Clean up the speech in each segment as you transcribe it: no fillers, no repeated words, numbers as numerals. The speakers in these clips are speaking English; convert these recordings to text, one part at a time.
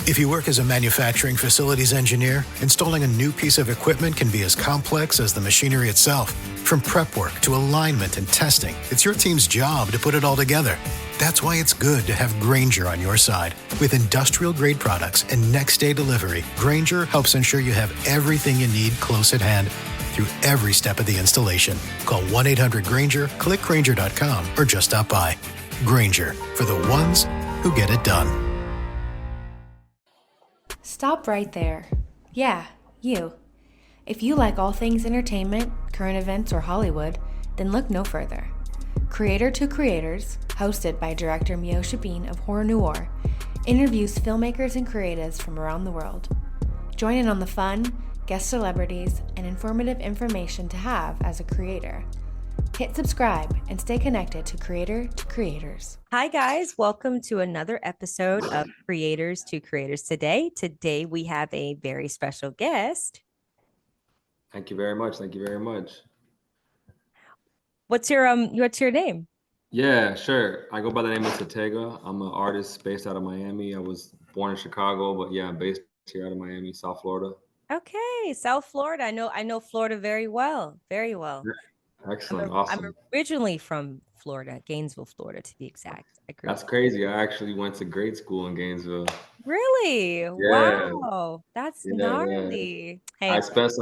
If you work as a manufacturing facilities engineer, installing a new piece of equipment can be as complex as the machinery itself. From prep work to alignment and testing, it's your team's job to put it all together. That's why it's good to have Grainger on your side. With industrial-grade products and next-day delivery, Grainger helps ensure you have everything you need close at hand through every step of the installation. Call 1-800-GRAINGER, click Grainger.com, or just stop by. Grainger, for the ones who get it done. Stop right there. Yeah, you. If you like all things entertainment, current events, or Hollywood, then look no further. Creator to Creators, hosted by director Meosha of Horror Noir, interviews filmmakers and creatives from around the world. Join in on the fun, guest celebrities, and informative information to have as a creator. Hit subscribe and stay connected to Creator to Creators. Hi, guys. Welcome to another episode of Creators to Creators today. Today, we have a very special guest. Thank you very much. Thank you very much. What's your name? Yeah, sure. I go by the name of SATEGA. I'm an artist based out of Miami. I was born in Chicago, but yeah, I'm based here out of Miami, South Florida. Okay, South Florida. I know Florida very well. Very well. Excellent. Awesome. I'm originally from Florida, Gainesville, Florida, to be exact. That's crazy. I actually went to grade school in Gainesville. Really? Yeah. Wow. That's gnarly. Yeah. Hey, I spent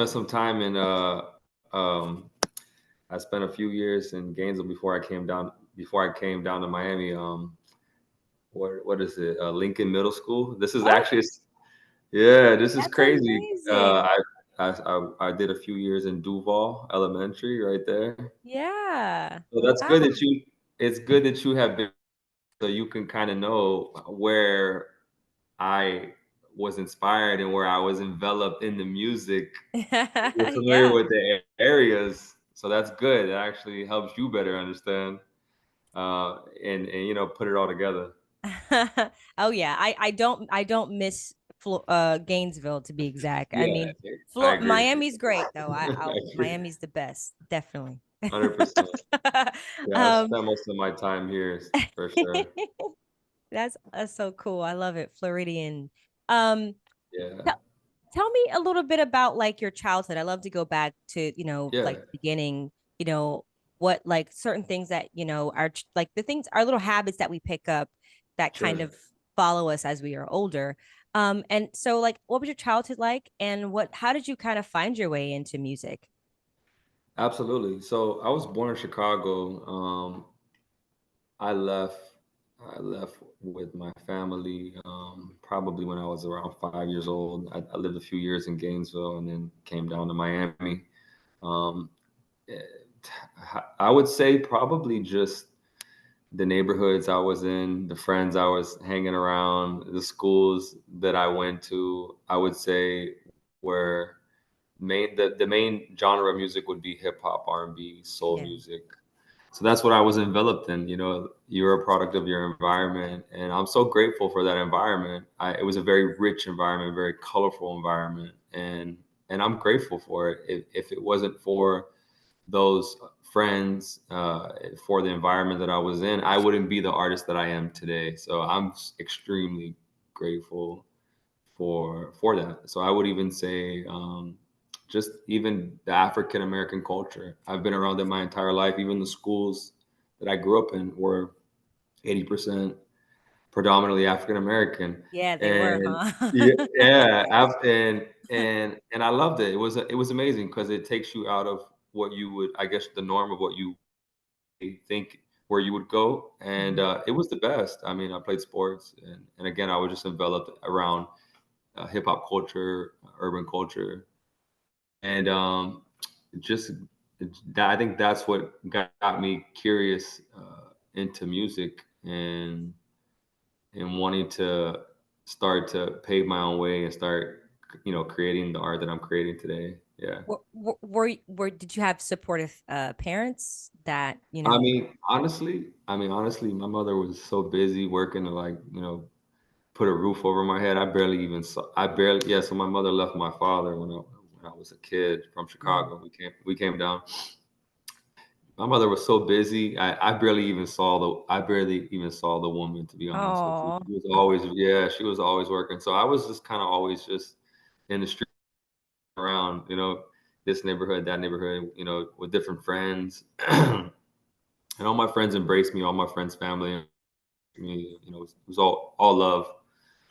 some time in I spent a few years in Gainesville before I came down to Miami. What is it? Lincoln Middle School. This is actually this is crazy. I did a few years in Duval Elementary right there. Yeah. So that's good that it's good that you have been, so you can kind of know where I was inspired and where I was enveloped in the music. You're familiar with the areas, so that's good. It actually helps you better understand and put it all together. Oh yeah, I don't miss Gainesville, to be exact. Yeah, I mean, Miami's great though. Miami's the best, definitely. 100%. Yeah, I spent most of my time here for sure. That's so cool. I love it, Floridian. Yeah. Tell me a little bit about like your childhood. I love to go back to like the beginning. What like certain things that are like our little habits that we pick up that kind of follow us as we are older. And so like, what was your childhood like, and how did you kind of find your way into music? Absolutely. So I was born in Chicago. I left with my family probably when I was around 5 years old. I lived a few years in Gainesville and then came down to Miami. I would say probably just the neighborhoods I was in, the friends I was hanging around, the schools that I went to, I would say were the main genre of music would be hip hop, R&B, soul music. So that's what I was enveloped in. You're a product of your environment, and I'm so grateful for that environment. It was a very rich environment, very colorful environment, and I'm grateful for it. If it wasn't for those friends, for the environment that I was in, I wouldn't be the artist that I am today. So I'm extremely grateful for that. So I would even say just even the African American culture. I've been around it my entire life. Even the schools that I grew up in were 80% predominantly African American. Yeah, they were, huh? And I loved it. It was amazing because it takes you out of what you would, I guess, the norm of what you think where you would go, and it was the best. I mean, I played sports, and again, I was just enveloped around hip hop culture, urban culture. And just that, I think that's what got me curious into music and wanting to start to pave my own way and start, creating the art that I'm creating today. Yeah. Did you have supportive parents that I mean, honestly, my mother was so busy working to put a roof over my head. So my mother left my father when I was a kid from Chicago. We came down. My mother was so busy. I barely even saw the woman, to be honest with you. Oh, She was always, yeah, she was always working. So I was just kind of always just in the street around, this neighborhood, that neighborhood, with different friends. And all my friends embraced me, all my friends' family, me, it was all love,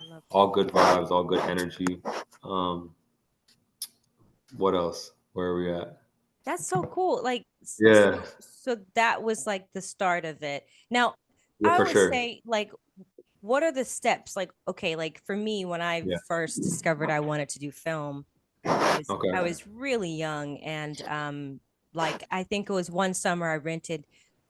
I love to all hear good that. vibes, all good energy. Um, what else? Where are we at? That's so cool. Like, Yeah, so that was like the start of it. Now, yeah, I for always sure. say, like, what are the steps? Like, okay, like for me, when I Yeah. first discovered I wanted to do film, I Okay. was really young, and like I think it was one summer I rented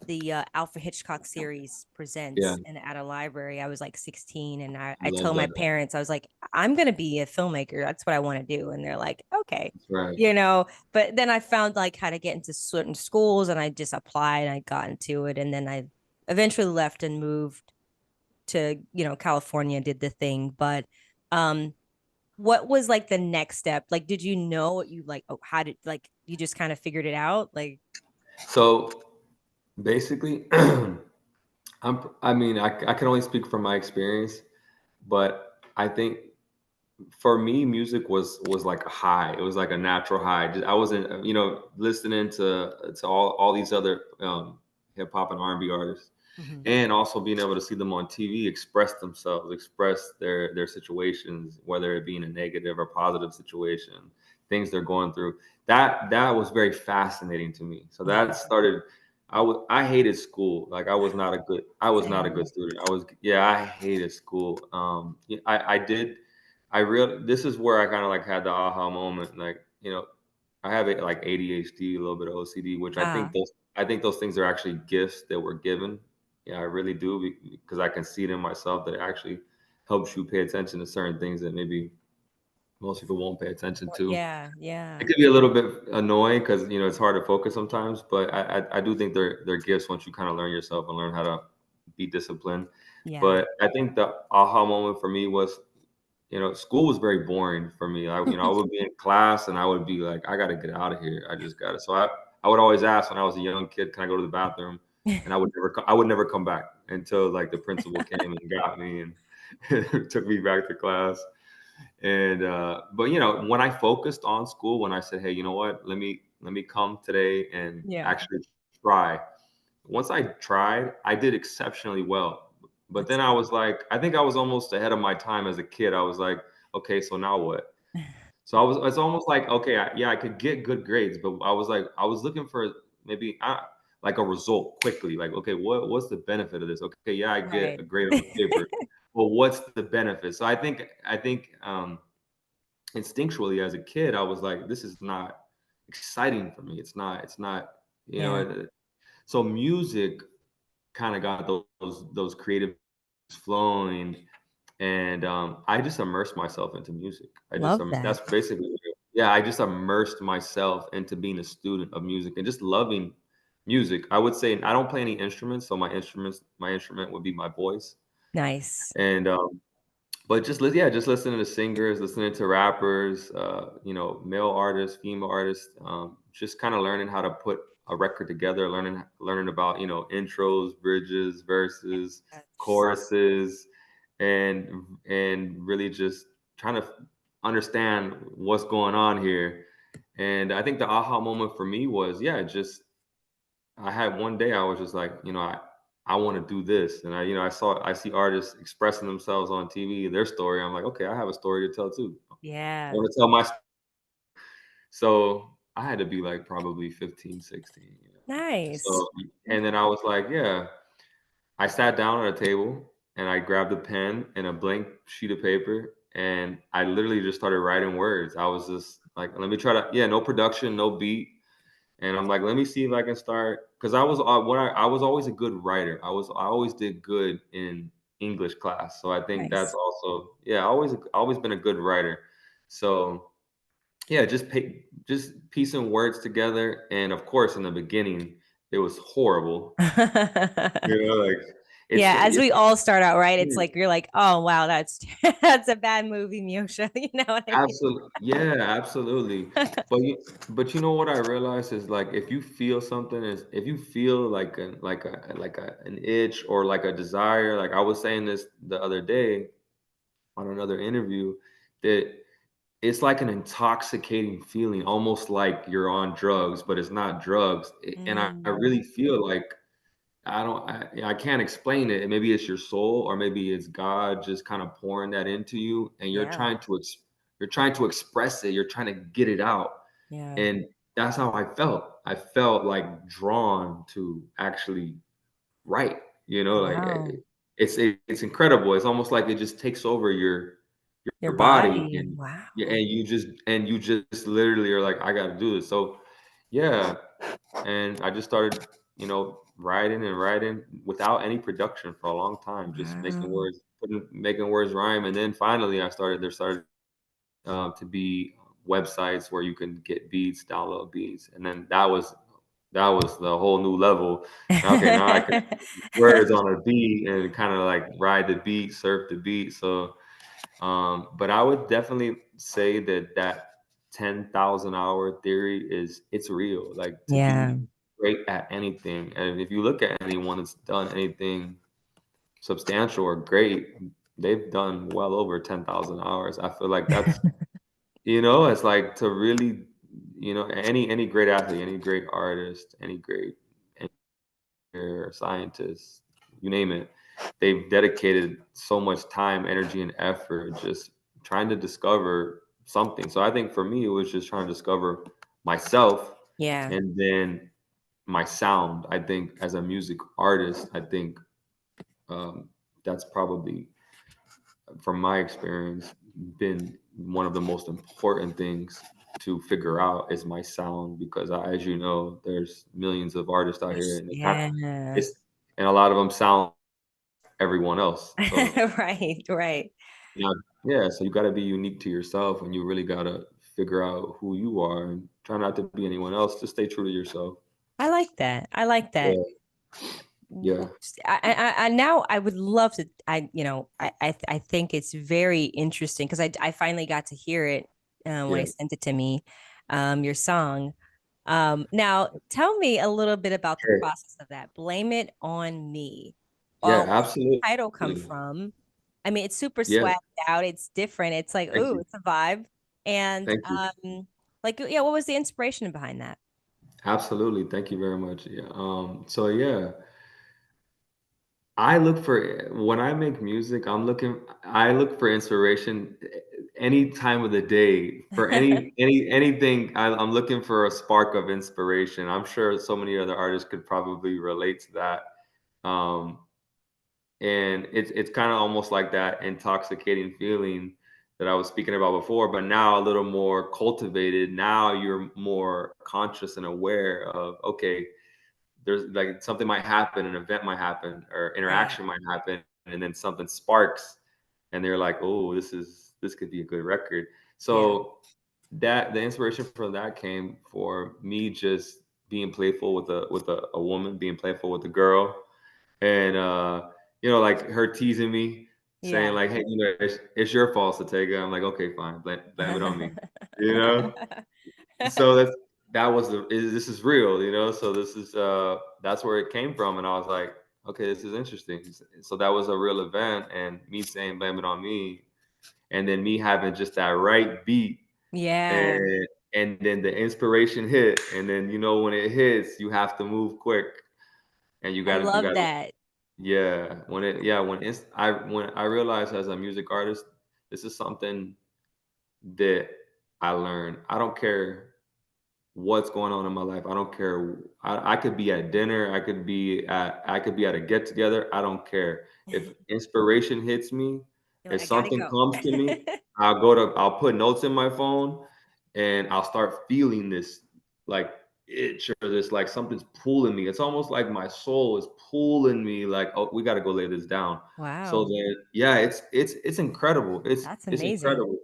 the Alfred Hitchcock series Yeah, presents and at a library. I was like 16, and I I love told my that. parents, I was like, I'm gonna be a filmmaker. That's what I want to do. And they're like, okay, That's right. you know. But then I found like how to get into certain schools, and I just applied and I got into it, and then I eventually left and moved to, California, did the thing. But um what was like the next step? Like, did you know what you like? Oh, how did, like, you just kind of figured it out? Like, So basically, I mean, I can only speak from my experience, but I think for me, music was like a high. It was like a natural high. I wasn't, listening to all these other hip hop and R&B artists, mhm. and also being able to see them on TV express themselves, express their situations, whether it be in a negative or positive situation, things they're going through. That was very fascinating to me. So Yeah, that started. I hated school. Like I was not a good same. student. I hated school. Yeah, I did. This is where I kind of like had the aha moment. Like, I have like ADHD, a little bit of OCD, which Ah, I think those things are actually gifts that we're given. Yeah, I really do, because I can see it in myself that it actually helps you pay attention to certain things that maybe most people won't pay attention to. yeah, It yeah, could be a little bit annoying because it's hard to focus sometimes, but I do think they're gifts once you kind of learn yourself and learn how to be disciplined. yeah. But I think the aha moment for me was, school was very boring for me. I would be in class and I would be like, I got to get out of here. I just got to. So I would always ask when I was a young kid, can I go to the bathroom? And I would never come back until like the principal came and got me and took me back to class. And but when I focused on school, when I said, hey, you know what, let me come today and Yeah, actually try. Once I tried, I did exceptionally well. But that's then I was like, I think I was almost ahead of my time as a kid. I was like, okay, so now what? So it's almost like, okay, yeah, I could get good grades, but I was looking for maybe like a result quickly. Like, okay, what's the benefit of this? Okay, yeah, I get right. a grade on paper, but what's the benefit? So I think instinctually as a kid, I was like, this is not exciting for me. It's not, you Yeah, know. So music kind of got those creative flowing, and I just immersed myself into music. love that. That's basically yeah. I just immersed myself into being a student of music and just loving music. I would say I don't play any instruments, so my instrument would be my voice, Nice. and but just listening to singers, listening to rappers, male artists, female artists, just kind of learning how to put a record together, learning about intros, bridges, verses, Yes. choruses, and really just trying to understand what's going on here. And I think the aha moment for me was, yeah, just I had one day I was just like, I want to do this. And I see artists expressing themselves on TV, their story. I'm like, okay, I have a story to tell too. I Yeah. want to tell my So I had to be like probably 15, 16. Nice. So, and then I was like, yeah, I sat down at a table and I grabbed a pen and a blank sheet of paper and I literally just started writing words. I was just like, let me try to, yeah, no production, no beat. And I'm like, let me see if I can start, because I was always a good writer. I always did good in English class. So I think that's Nice. also, yeah, always been a good writer. So yeah, just piecing words together. And of course, in the beginning, it was horrible. Like It's Yeah, as we all start out, right? It's yeah, like you're like, oh wow, that's that's a bad movie, Meosha. You know what I absolutely, yeah, absolutely. mean? But you know what I realized is like if you feel something is if you feel an itch or like a desire, like I was saying this the other day on another interview, that it's like an intoxicating feeling, almost like you're on drugs, but it's not drugs. And I Mm, really feel like I can't explain it. Maybe it's your soul, or maybe it's God just kind of pouring that into you, and yeah, you're trying to express it. You're trying to get it out, yeah. and that's how I felt. I felt like drawn to actually write. You know, like Wow. it's incredible. It's almost like it just takes over Your your body, body. and yeah, Wow. and you just literally are like, I got to do this. So yeah, and I just started, writing and writing without any production for a long time, just making Wow. words, making words rhyme, and then finally there started to be websites where you can get beats, download beats, and then that was the whole new level. Okay, now I can words on a beat and kind of like ride the beat, surf the beat. So but I would definitely say that 10,000 hour theory it's real. Like to Yeah. be great at anything. And if you look at anyone that's done anything substantial or great, they've done well over 10,000 hours. I feel like that's, it's like to really, any great athlete, any great artist, any great engineer, scientist, you name it, they've dedicated so much time, energy, and effort just trying to discover something. So I think for me, it was just trying to discover myself Yeah. and then my sound. I think as a music artist, I think that's probably, from my experience, been one of the most important things to figure out is my sound because as you know, there's millions of artists out here and Yeah. it's and a lot of them sound everyone else. So Right, right. yeah, yeah. So you got to be unique to yourself, and you really got to figure out who you are and try not to be anyone else. Just stay true to yourself. I like that. I like that. Yeah, yeah, Now I would love to. I think it's very interesting because I finally got to hear it when I yeah. sent it to me, your song. Now tell me a little bit about the Sure. process of that. Blame it on me. Yeah, Where did the absolutely. title come from? I mean, it's super Yeah, swagged out. It's different. It's like, thank ooh, you. it's a vibe. And Thank you. like, yeah, what was the inspiration behind that? Absolutely. Thank you very much. Yeah. So yeah, I look for when I make music, I look for inspiration any time of the day for anything. I'm looking for a spark of inspiration. I'm sure so many other artists could probably relate to that. Um, and it's kind of almost like that intoxicating feeling that I was speaking about before, but now a little more cultivated. Now you're more conscious and aware of, okay, there's like something might happen, an event might happen, or Yeah, interaction might happen, and then something sparks, and they're like, "Oh, this could be a good record." yeah. So that the inspiration for that came for me just being playful with a woman, being playful with a girl, and like her teasing me, saying Yeah. like, "Hey, it's your fault, Satega." I'm like, "Okay, fine, blame it on me," you know so this is real, so this is that's where it came from, and I was like, okay, this is interesting. So that was a real event, and me saying blame it on me, and then me having just that right beat, Yeah, and then the inspiration hit, and then when it hits, you have to move quick, and I you love gotta that. yeah, when I realized as a music artist, this is something that I learned. I don't care what's going on in my life. I don't care. I could be at dinner. I could be at a get together. I don't care. If inspiration hits me, You're like, if I gotta something go. comes to me, I'll put notes in my phone, and I'll start feeling this like itch, or this like something's pulling me. It's almost like my soul is pulling me like, oh, we got to go lay this down. So Wow, then, yeah, it's incredible. that's It's amazing. incredible.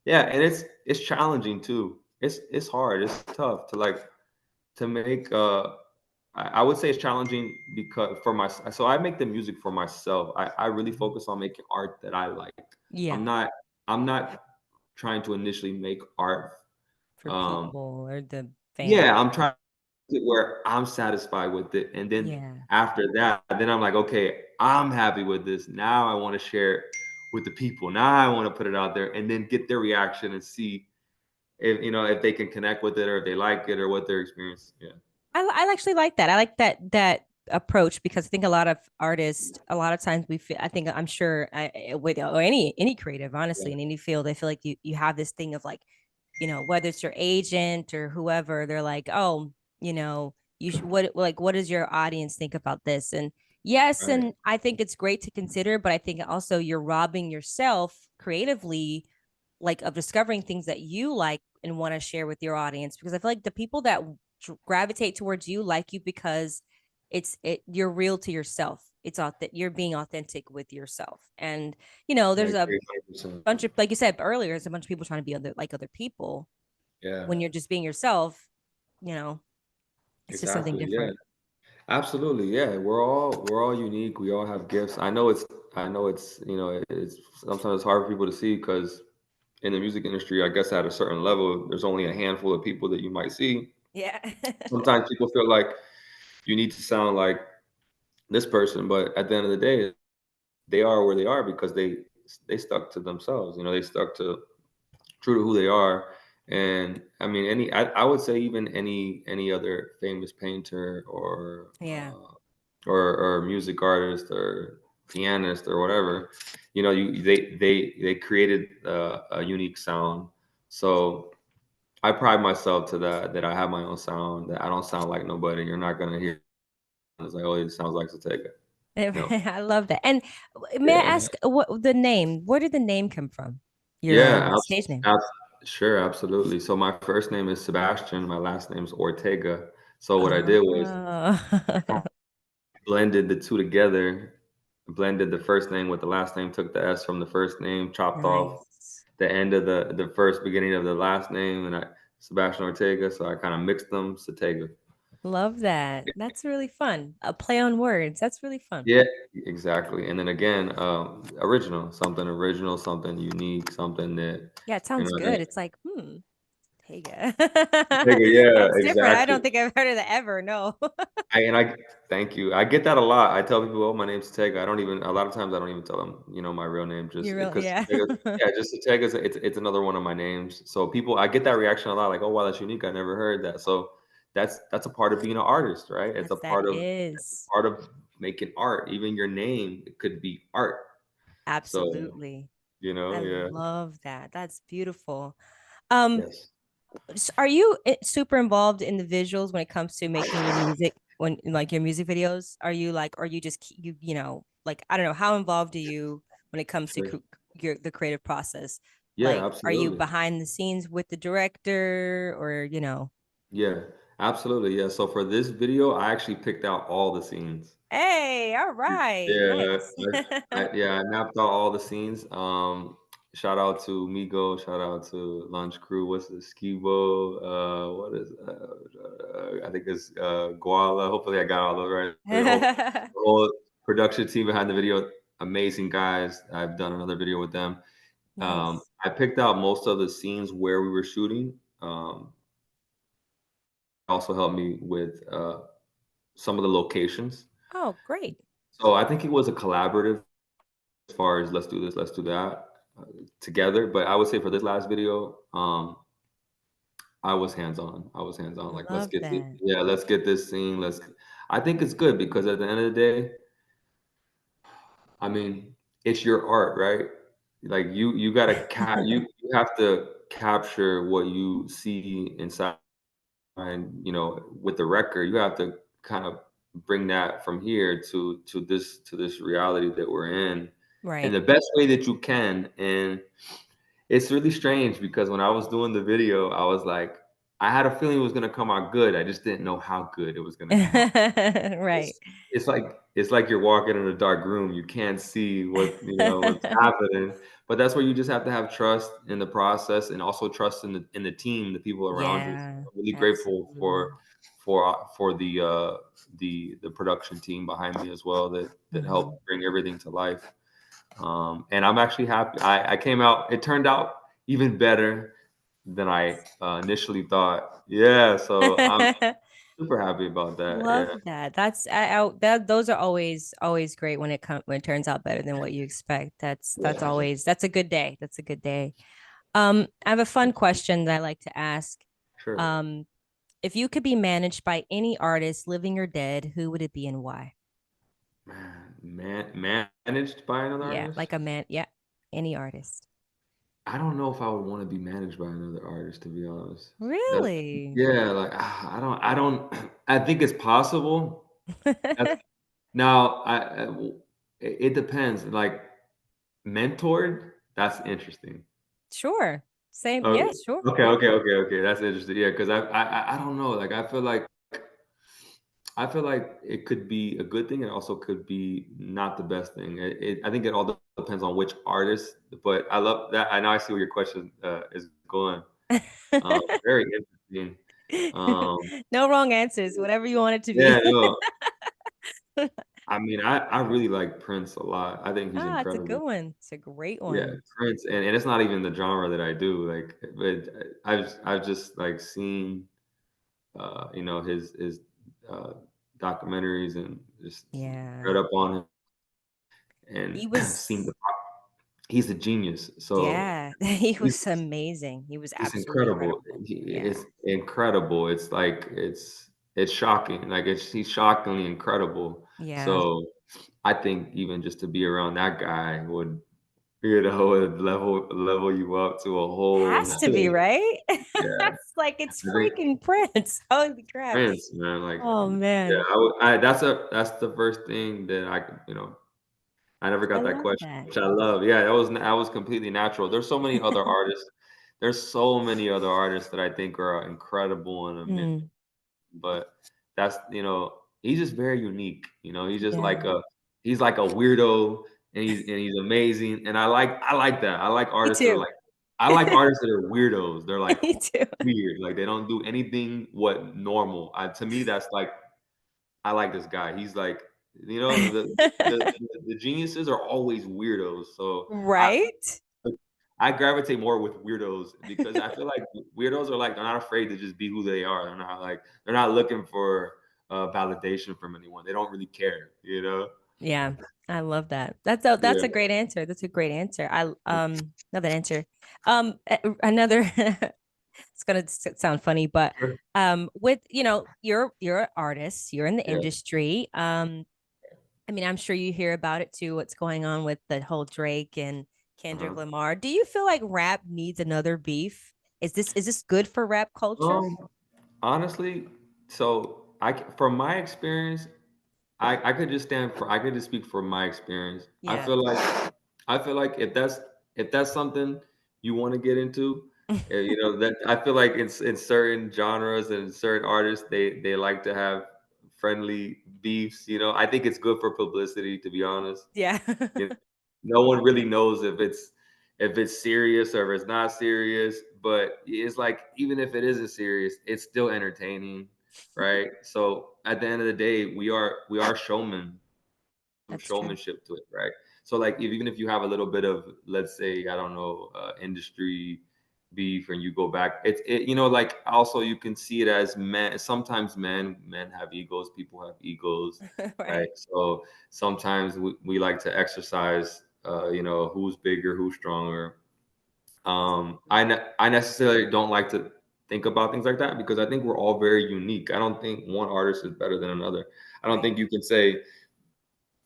Yeah, and it's challenging too. It's hard. It's tough to make I would say it's challenging because so I make the music for myself. I really focus on making art that I like. Yeah. I'm not trying to initially make art. For people or the fans. Yeah, I'm trying to where I'm satisfied with it. And then Yeah. after that, then I'm like, okay, I'm happy with this. Now I want to share it with the people. Now I want to put it out there and then get their reaction and see if they can connect with it or if they like it or what their experience. Yeah. I actually like that. I like that approach because I think a lot of artists, a lot of times we feel, I think I'm sure with or any creative, honestly, Yeah. in any field, I feel like you have this thing of like, whether it's your agent or whoever, they're like, oh, what does your audience think about this? And yes, Right. and I think it's great to consider, but I think also you're robbing yourself creatively, like of discovering things that you like and want to share with your audience, because I feel like the people that gravitate towards you like you because you're real to yourself. It's that you're being authentic with yourself. And I there's a agree 100%. bunch of, like you said earlier, there's a bunch of people trying to be other people. Yeah. When you're just being yourself, it's just something Exactly. Yeah. different. Absolutely. Yeah. We're all unique. We all have gifts. I know it's sometimes it's hard for people to see because in the music industry, I guess at a certain level, there's only a handful of people that you might see. Yeah. Sometimes people feel like you need to sound like this person, but at the end of the day, they are where they are because they stuck to themselves. They stuck to true to who they are. And I mean, I would say even any other famous painter Yeah. or music artist or pianist or whatever, they created a unique sound. So I pride myself to that I have my own sound, that I don't sound like nobody. You're not gonna hear it's like, oh, it sounds like Satega. No. I love that. And may I Yeah. ask what the name? Where did the name come from? Your Yeah, stage name. sure, absolutely. So my first name is Sebastian, my last name is Ortega. So what I did was Oh. blended the two together, blended the first name with the last name, took the S from the first name, chopped off Nice. the end of the first beginning of the last name, and Sebastian Ortega. So I kind of mixed them, Satega. Love that. That's really fun. A play on words. That's really fun. Yeah, exactly. And then again, original, something unique, something that Yeah, it you sounds know. good. It's like, Tega. Satega, yeah, That's different. I exactly. don't think I've heard of that ever. No. I thank you. I get that a lot. I tell people, "Oh, my name's Satega." A lot of times I don't even tell them, my real name, just You really, because yeah. yeah, just Satega is it's another one of my names. So I get that reaction a lot, like, "Oh, wow, that's unique. I never heard that." So that's a part of being an artist, right? It's a Yes, that it's is. a part of making art. Even your name, it could be art. So, Absolutely. I yeah. love that. That's beautiful. Um, Yes. Are you super involved in the visuals when it comes to making your music, when like your music videos? Are you like, or you just like, I don't know, how involved are you when it comes to Sure. the creative process? Yeah, Like, are you absolutely. behind the scenes with the director, or Yeah, absolutely. Yeah. So for this video, I actually picked out all the scenes. Hey, all right, Yeah, nice. I mapped out all the scenes. Shout out to Migo, shout out to Lunch Crew. What's the Skibo? What is I think it's Guala. Hopefully I got all those right. The whole production team behind the video, amazing guys. I've done another video with them. Nice. I picked out most of the scenes where we were shooting. Also helped me with some of the locations. Oh, great. So I think it was a collaborative as far as let's do this, let's do that together. But I would say for this last video, I was hands on. I was hands on. Like, let's Love get this, that. yeah, let's get this scene. I think it's good because at the end of the day, I mean, it's your art, right? Like you gotta you have to capture what you see inside, and with the record, you have to kind of bring that from here to this reality that we're in Right. the best way that you can. And it's really strange because when I was doing the video, I was like, I had a feeling it was gonna come out good. I just didn't know how good it was gonna come out. Right. It's like you're walking in a dark room. You can't see what's happening. But that's where you just have to have trust in the process and also trust in the team, the people around you. So Yeah, I'm really grateful for absolutely. for the production team behind me as well that helped bring everything to life. And I'm actually happy. I came out. It turned out even better than I initially thought. Yeah, so I'm super happy about that. Love Yeah. that. That's those are always great when it turns out better than what you expect. That's a good day. That's a good day. I have a fun question that I like to ask. Sure. If you could be managed by any artist, living or dead, who would it be and why? Managed by another Yeah, artist? like a man. Yeah, any artist. I don't know if I would want to be managed by another artist, to be honest. That's Really? yeah, like I don't. I think it's possible. Now, it depends. Like mentored, that's interesting. Sure. Same. Oh, Yeah, sure. okay, Yeah. okay, okay, okay. That's interesting. Yeah, because I don't know. Like I feel like it could be a good thing. It also could be not the best thing. I think it all depends on which artist. But I love that. I know I see where your question is going. Very interesting. Um, No wrong answers. Whatever you want it to yeah, be. no. I mean, I really like Prince a lot. I think he's It's a good incredible. one. It's a great Yeah, one. Prince, and it's not even the genre that I do. Like, but I've just like seen, his uh, documentaries and just Yeah. read up on him He and seen was, he's a genius. So yeah, he he's was amazing. He was it's absolutely incredible. incredible. Yeah. It's incredible. It's like it's shocking. Like he's shockingly incredible. Yeah. So I think even just to be around that guy would level you up to a whole Has to be, right? yeah. That's like it's I think freaking Prince. Holy crap. Prince, man, like Oh yeah, man. that's the first thing that I never I got that love question, that. which I love. Yeah, that was completely natural. There's so many other artists. There's so many other artists that I think are incredible and amazing. Mm, But that's he's just very unique. He's just yeah. he's like a weirdo and he's amazing. And I like that. Me too. I like artists that are weirdos. They're like Me too. weird. Like they don't do anything what normal. To me, that's like I like this guy. He's like, the geniuses are always weirdos. So Right? I gravitate more with weirdos because I feel like weirdos are like they're not afraid to just be who they are. They're not looking for validation from anyone. They don't really care. Yeah. I love that. That's Yeah. a great answer. That's a great answer. I another answer. Another it's gonna sound funny, but Sure. with you're an artist, you're in the Yeah. industry. I mean, I'm sure you hear about it too, what's going on with the whole Drake and Kendrick Uh-huh. Lamar. Do you feel like rap needs another beef? Is this good for rap culture? Um, honestly, so from my experience, I could just speak from my experience. Yeah. I feel like if that's something you want to get into, that I feel like in certain genres and certain artists they like to have friendly beefs. I think it's good for publicity, to be honest. Yeah. You No one really knows if it's serious or if it's not serious, but it's like even if it isn't serious, it's still entertaining, right? So at the end of the day, we are showmen, some That's true. showmanship to it, right? So like even if you have a little bit of, let's say, I don't know, industry beef and you go back, like also you can see it as men. Sometimes men have egos, people have egos, right? Right. So sometimes we like to exercise, who's bigger, who's stronger. I necessarily don't like to think about things like that because I think we're all very unique. I don't think one artist is better than another. I don't Right. think you can say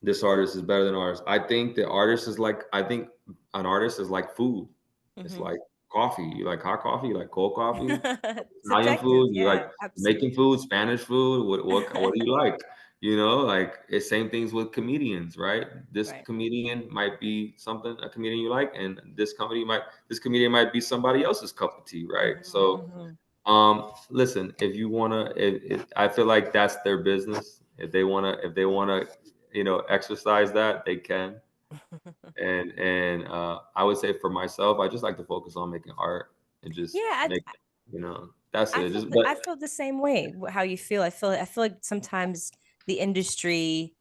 this artist is better than ours. I think an artist is like food. It's Hmm. like coffee. You like hot coffee, you like cold coffee, Italian Subjective. food, you like Yeah, Jamaican absolutely. food, Spanish food. What do you like? Like it's same things with comedians, right? This Right. comedian might be a comedian you like, and this comedian might be somebody else's cup of tea, right? Hmm. So listen, if you wanna, I feel like that's their business. If they wanna, exercise that, they can. Hmm. And I would say for myself, I just like to focus on making art and just Yeah, make, That's I it. feel Just I feel the same way. How you feel? I feel like sometimes the industry,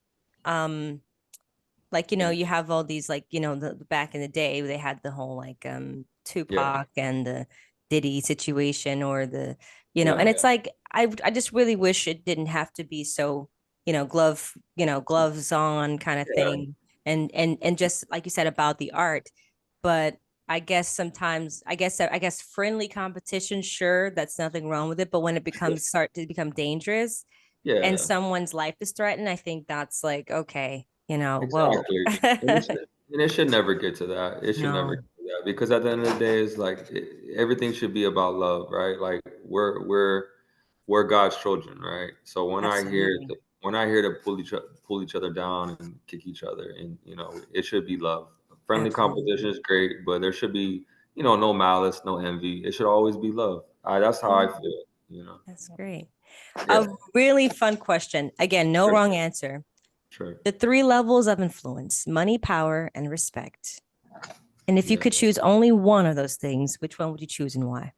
like you have all these like the back in the day they had the whole like Tupac and the Diddy situation or the and it's like I just really wish it didn't have to be so gloves on kind of thing, and just like you said about the art. But I guess sometimes I guess friendly competition, sure, that's nothing wrong with it, but when it start to become dangerous and someone's life is threatened, I think that's like, okay, whoa. exactly. And it should never get to that. It should never No, get to that because at the end of the day, it's like everything should be about love, right? Like we're God's children, right? So absolutely. when I hear to pull each other down and kick each other, and it should be love. Friendly competition Absolutely. is great, but there should be no malice, no envy. It should always be love. That's how I Absolutely. feel. You know. That's great. Yeah. A really fun question. Again, no Sure. wrong answer. Sure. The 3 levels of influence: money, power, and respect. And if you Yeah. could choose only one of those things, which one would you choose and why?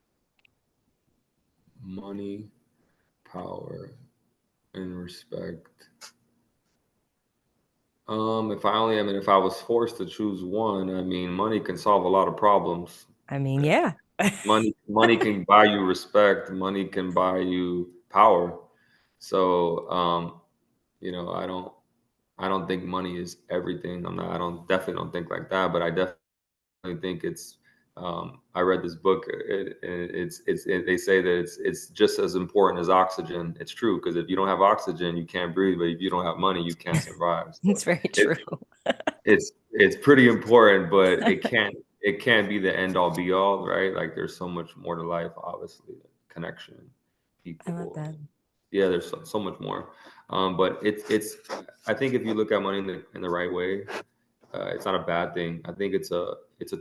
Money, power, and respect. If I was forced to choose one, I mean, money can solve a lot of problems. I mean, yeah. Money can buy you respect. Money can buy you power. So, I don't think money is everything. Definitely don't think like that, but I definitely think it's. I read this book. They say that it's just as important as oxygen. It's true because if you don't have oxygen, you can't breathe. But if you don't have money, you can't survive. So It's very it, true. it's pretty important, but it can't be the end all be all, right? Like there's so much more to life, obviously, connection, I love people. that. Yeah, there's so much more. But it's I think if you look at money in the right way, it's not a bad thing. I think it's a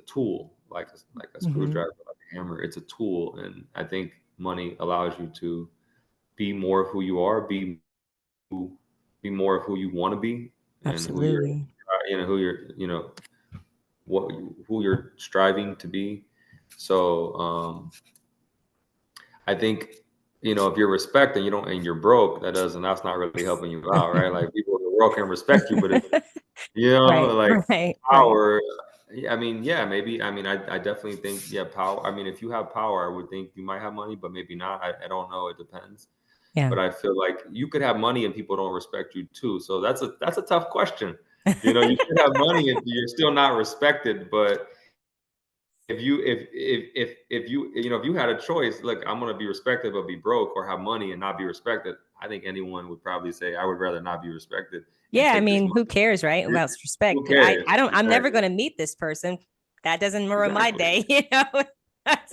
tool, like a Mm-hmm. screwdriver, like a hammer. It's a tool, and I think money allows you to be more of who you are, be more of who you want to be, and Absolutely. who you're who you're striving to be. So I think if you're respected, and you're broke, that's not really helping you out, right? Like people in the world can respect you, but if Right, like right. power. I mean, yeah, maybe. I mean, I definitely think, yeah, power. I mean, if you have power, I would think you might have money, but maybe not. I don't know. It depends. Yeah. But I feel like you could have money and people don't respect you too. So that's a tough question. You should have money and you're still not respected. But if you had a choice, look, I'm gonna be respected but be broke, or have money and not be respected. I think anyone would probably say I would rather not be respected and Yeah, I take this mean, who money. cares, right? About Who respect. cares? I'm never Exactly. going to meet this person. That doesn't ruin my Exactly. day, you know?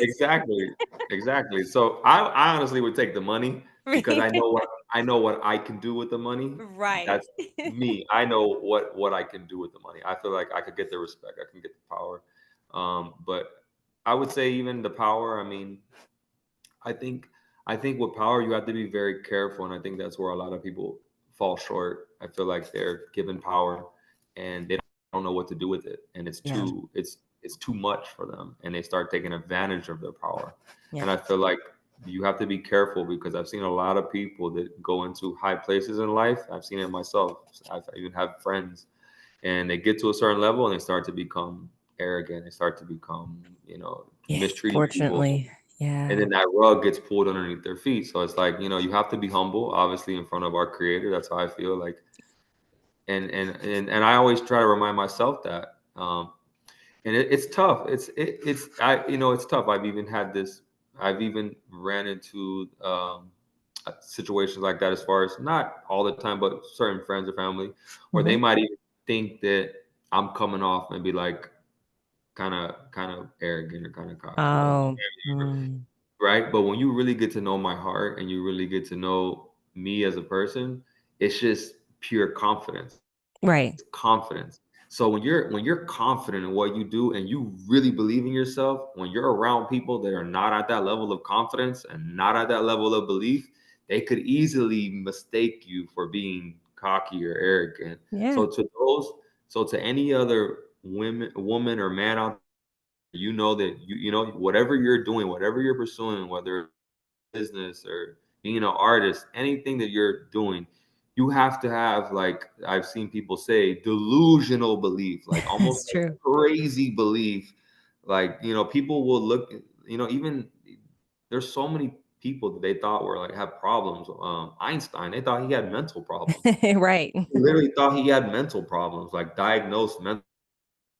Exactly. Exactly. So I honestly would take the money because Right. I know what I can do with the money. Right. That's me. I know what I can do with the money. I feel like I could get the respect. I can get the power. But I would say even the power. I mean, I think I think with power you have to be very careful, and I think that's where a lot of people fall short. I feel like they're given power and they don't know what to do with it, and Yeah. it's too much for them, and they start taking advantage of their power. Yeah. And I feel like you have to be careful because I've seen a lot of people that go into high places in life. I've seen it myself. I've even have friends, and they get to a certain level and they start to become arrogant. They start to become, Yeah. mistreating people, Fortunately. and Yeah. then that rug gets pulled underneath their feet. So it's like, you have to be humble, obviously, in front of our creator. That's how I feel like. And I always try to remind myself that. And it's tough. It's tough. I've even ran into situations like that, as far as not all the time, but certain friends or family, where they Hmm. might even think that I'm coming off and be like kind of arrogant or kind of cocky, or Oh. Mm. right? But when you really get to know my heart and you really get to know me as a person, it's just pure confidence. Right. Confidence. So when you're confident in what you do and you really believe in yourself, when you're around people that are not at that level of confidence and not at that level of belief, they could easily mistake you for being cocky or arrogant. Yeah. So to any other woman or man out, that whatever you're doing, whatever you're pursuing, whether business or being an artist, anything that you're doing, you have to have, like I've seen people say, delusional belief, like almost That's like true. crazy belief. Like, people will look, even there's so many people that they thought were like have problems. Einstein, they thought he had mental problems. Right. He literally thought he had mental problems, like diagnosed mental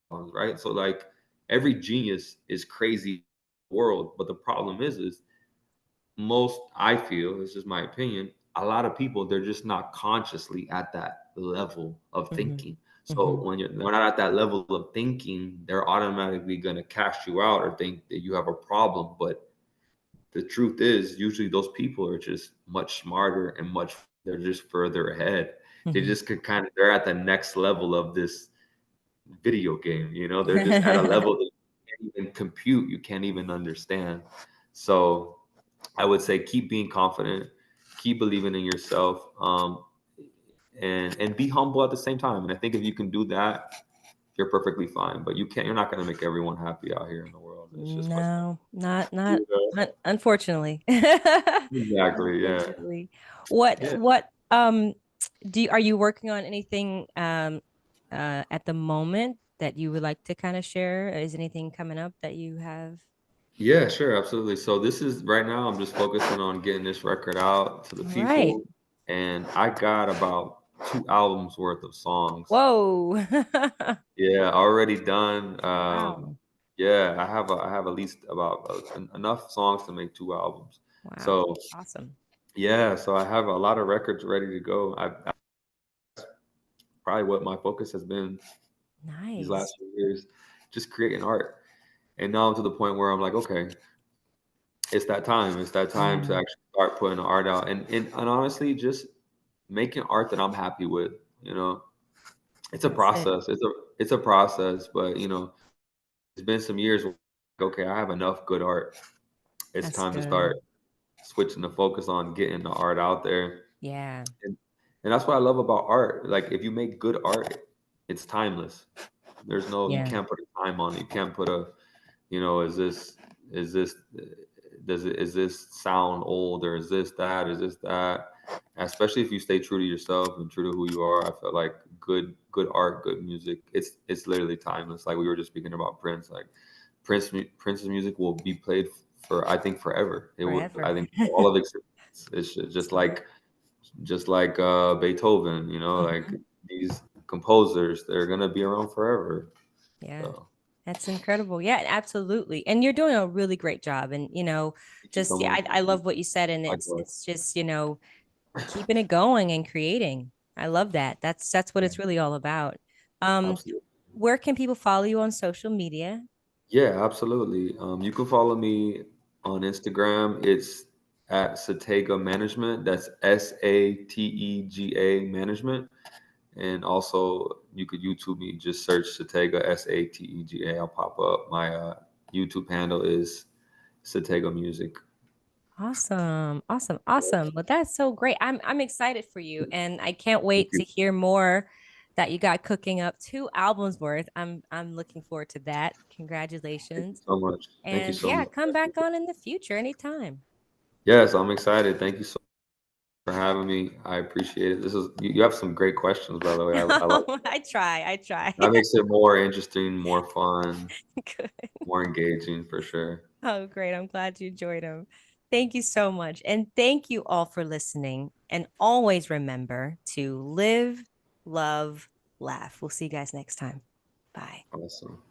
problems, right? So like every genius is crazy in the world, but the problem is most, I feel, this is my opinion, a lot of people, they're just not consciously at that level of Hmm. thinking. So Hmm. when they're not at that level of thinking, they're automatically going to cast you out or think that you have a problem. But the truth is, usually those people are just much smarter and they're just further ahead. They Hmm. just could kind of, they're at the next level of this video game, they're just at a level that you can't even compute, you can't even understand. So I would say keep being confident, keep believing in yourself, and be humble at the same time. And I think if you can do that, you're perfectly fine. But you're not going to make everyone happy out here in the world. It's just what's No, you know? unfortunately. Exactly. Yeah. Unfortunately. What Yeah. what are you working on anything at the moment that you would like to kind of share? Is anything coming up that you have? Yeah, sure, absolutely. So this is right now, I'm just focusing on getting this record out to the All right. people, and I got about 2 albums worth of songs. Whoa. Yeah, already done. Wow. Yeah, I have at least about enough songs to make 2 albums. Wow. So Awesome. yeah, so I have a lot of records ready to go. Probably what my focus has been these Nice. last few years, just creating art. And now I'm to the point where I'm like, okay, it's that time. It's that time to Mm, actually start putting the art out, and honestly, just making art that I'm happy with. You know, it's a that's it. process. It's a process, but it's been some years. Where, okay, I have enough good art. It's That's time to good. start switching the focus on getting the art out there. Yeah. And, and that's what I love about art. Like if you make good art, it's timeless. You Yeah. can't put a time on it. You can't put a, is this, is this sound old or is this that, is this that? Especially if you stay true to yourself and true to who you are, I feel like good art, good music, it's literally timeless. Like we were just speaking about Prince, like Prince's music will be played for, I think, forever. It will, Forever. I think, all of existence. Just like Beethoven, like Mhm. these composers, they're gonna be around forever. Yeah. So That's incredible. Yeah, absolutely. And you're doing a really great job. And thank you so just yeah, much. I love what you said. And Likewise. it's just, keeping it going and creating. I love that. That's what Yeah, it's really all about. Um, absolutely. where can people follow you on social media? Yeah, absolutely. You can follow me on Instagram. It's at Satega Management. That's SATEGA Management. And also, you could YouTube me. Just search Satega SATEGA. I'll pop up. My YouTube handle is Satega Music. Awesome. Awesome. Awesome. Well, that's so great. I'm excited for you and I can't Thank wait to you. hear more that you got cooking up 2 albums worth. I'm looking forward to that. Thank you Congratulations. so much. Thank you And so yeah, much. come back on in the future anytime. Yes, I'm excited. Thank you so much for having me. I appreciate it. You have some great questions, by the way. I like I try. I try. that. Makes it more interesting, more fun, Good. more engaging for sure. Oh, great. I'm glad you enjoyed them. Thank you so much. And thank you all for listening. And always remember to live, love, laugh. We'll see you guys next time. Bye. Awesome.